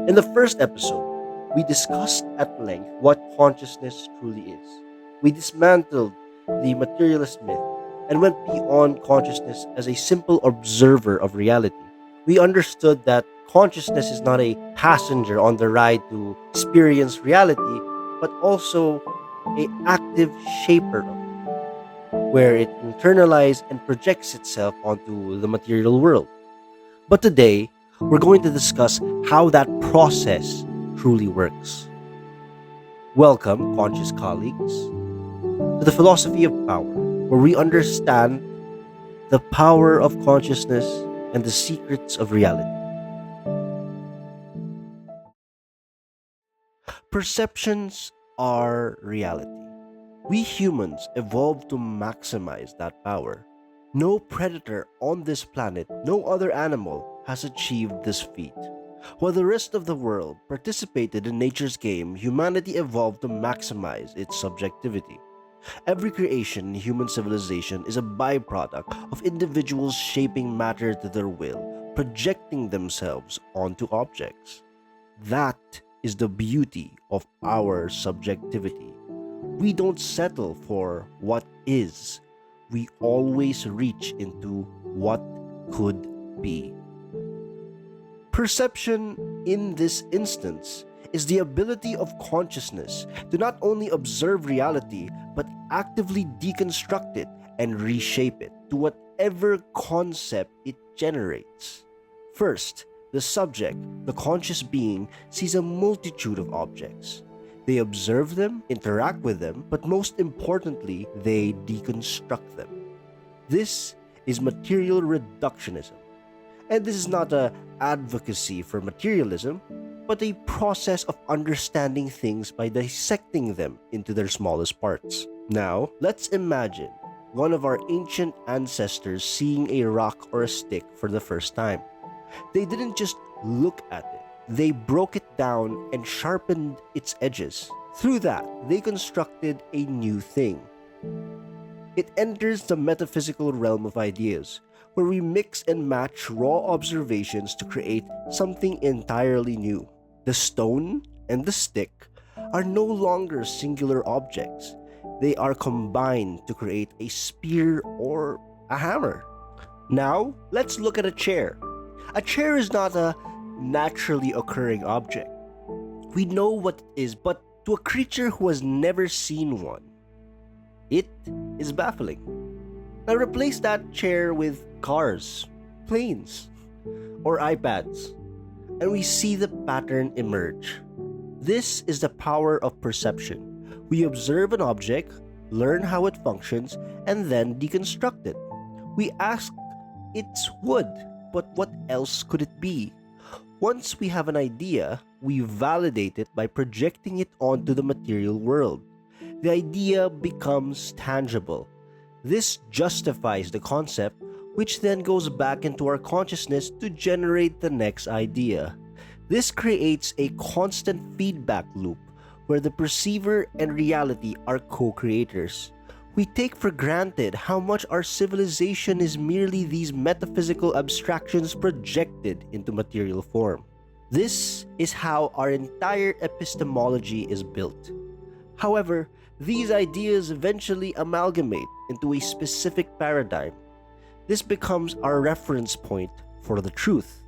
In the first episode, we discussed at length what consciousness truly is. We dismantled the materialist myth and went beyond consciousness as a simple observer of reality. We understood that consciousness is not a passenger on the ride to experience reality, but also a active shaper of it, where it internalizes and projects itself onto the material world. But today, we're going to discuss how that process truly works. Welcome, conscious colleagues, to the philosophy of power, where we understand the power of consciousness and the secrets of reality. Perceptions are reality. We humans evolved to maximize that power. No predator on this planet, no other animal, has achieved this feat. While the rest of the world participated in nature's game, humanity evolved to maximize its subjectivity. Every creation in human civilization is a byproduct of individuals shaping matter to their will, projecting themselves onto objects. That is the beauty of our subjectivity. We don't settle for what is, we always reach into what could be. Perception, in this instance, is the ability of consciousness to not only observe reality but actively deconstruct it and reshape it to whatever concept it generates. First, the subject, the conscious being, sees a multitude of objects. They observe them, interact with them, but most importantly, they deconstruct them. This is material reductionism. And this is not a advocacy for materialism, but a process of understanding things by dissecting them into their smallest parts. Now, let's imagine one of our ancient ancestors seeing a rock or a stick for the first time. They didn't just look at it, they broke it down and sharpened its edges. Through that, they constructed a new thing. It enters the metaphysical realm of ideas, where we mix and match raw observations to create something entirely new. The stone and the stick are no longer singular objects. They are combined to create a spear or a hammer. Now, let's look at a chair. A chair is not a naturally occurring object. We know what it is, but to a creature who has never seen one, it is baffling. Now replace that chair with cars, planes, or iPads, and we see the pattern emerge. This is the power of perception. We observe an object, learn how it functions, and then deconstruct it. We ask, it's wood, but what else could it be? Once we have an idea, we validate it by projecting it onto the material world. The idea becomes tangible. This justifies the concept, which then goes back into our consciousness to generate the next idea. This creates a constant feedback loop where the perceiver and reality are co-creators. We take for granted how much our civilization is merely these metaphysical abstractions projected into material form. This is how our entire epistemology is built. However, these ideas eventually amalgamate into a specific paradigm. This becomes our reference point for the truth.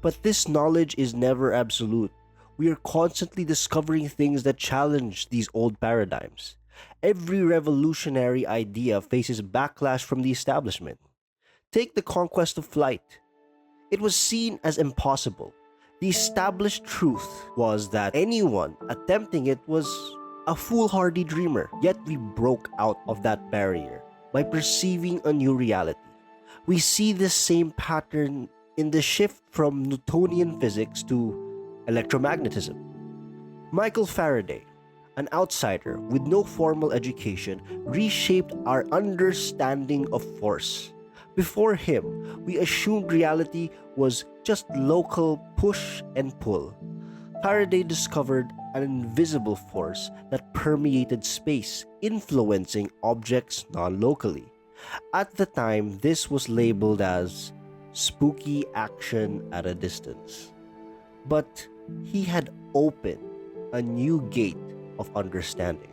But this knowledge is never absolute. We are constantly discovering things that challenge these old paradigms. Every revolutionary idea faces backlash from the establishment. Take the conquest of flight. It was seen as impossible. The established truth was that anyone attempting it was a foolhardy dreamer. Yet we broke out of that barrier by perceiving a new reality. We see this same pattern in the shift from Newtonian physics to electromagnetism. Michael Faraday, an outsider with no formal education, reshaped our understanding of force. Before him, we assumed reality was just local push and pull. Faraday discovered an invisible force that permeated space, influencing objects non-locally. At the time, this was labeled as spooky action at a distance. but he had opened a new gate of understanding.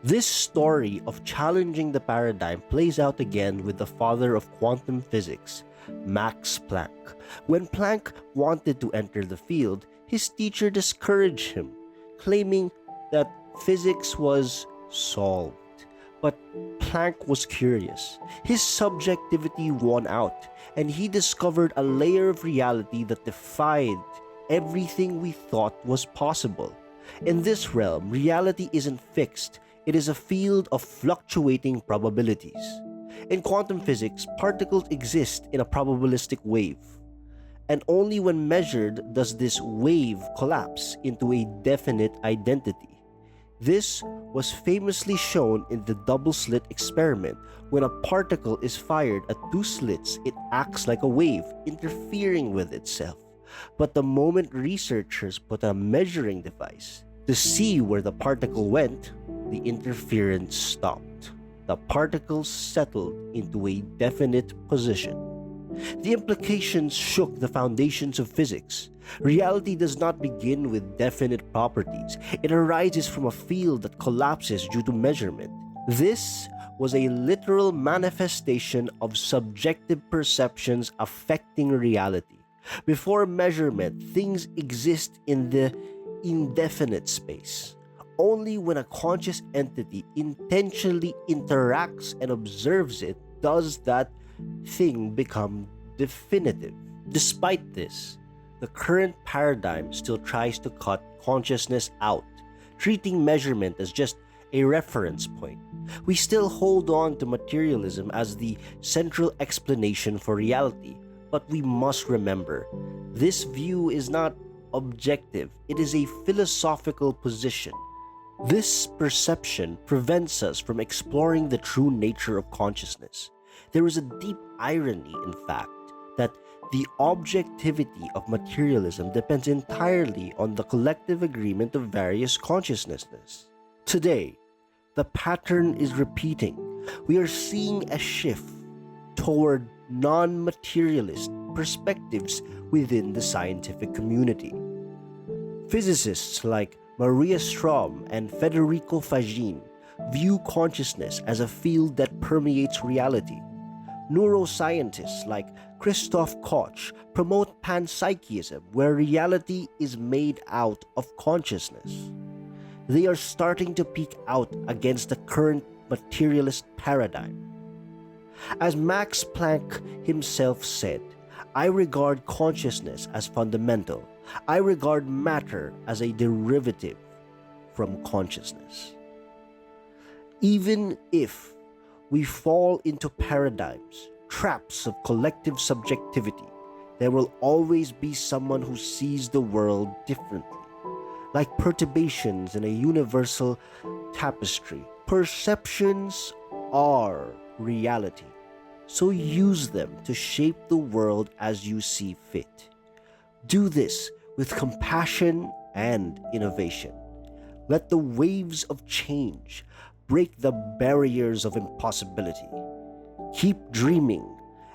This story of challenging the paradigm plays out again with the father of quantum physics, Max Planck. When Planck wanted to enter the field, his teacher discouraged him, claiming that physics was solved. But Planck was curious. His subjectivity won out, and he discovered a layer of reality that defied everything we thought was possible. In this realm, reality isn't fixed, it is a field of fluctuating probabilities. In quantum physics, particles exist in a probabilistic wave, and only when measured does this wave collapse into a definite identity. This was famously shown in the double slit experiment. When a particle is fired at two slits, it acts like a wave, interfering with itself. But the moment researchers put a measuring device to see where the particle went, the interference stopped. The particles settled into a definite position. The implications shook the foundations of physics. Reality does not begin with definite properties. It arises from a field that collapses due to measurement. This was a literal manifestation of subjective perceptions affecting reality. Before measurement, things exist in the indefinite space. Only when a conscious entity intentionally interacts and observes it does that thing become definitive. Despite this, the current paradigm still tries to cut consciousness out, treating measurement as just a reference point. We still hold on to materialism as the central explanation for reality, but we must remember, this view is not objective, it is a philosophical position. This perception prevents us from exploring the true nature of consciousness. There is a deep irony, in fact, that the objectivity of materialism depends entirely on the collective agreement of various consciousnesses. Today, the pattern is repeating. We are seeing a shift toward non-materialist perspectives within the scientific community. Physicists like Maria Strom and Federico Fagin view consciousness as a field that permeates reality. Neuroscientists like Christoph Koch promote panpsychism, where reality is made out of consciousness. They are starting to peak out against the current materialist paradigm. As Max Planck himself said, "I regard consciousness as fundamental. I regard matter as a derivative from consciousness." Even if we fall into paradigms, traps of collective subjectivity, there will always be someone who sees the world differently. Like perturbations in a universal tapestry, perceptions are reality. So use them to shape the world as you see fit. Do this with compassion and innovation. Let the waves of change break the barriers of impossibility. Keep dreaming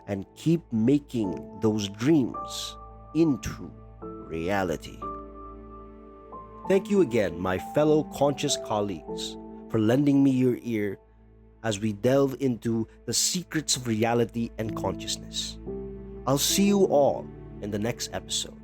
and keep making those dreams into reality. Thank you again, my fellow conscious colleagues, for lending me your ear as we delve into the secrets of reality and consciousness. I'll see you all in the next episode.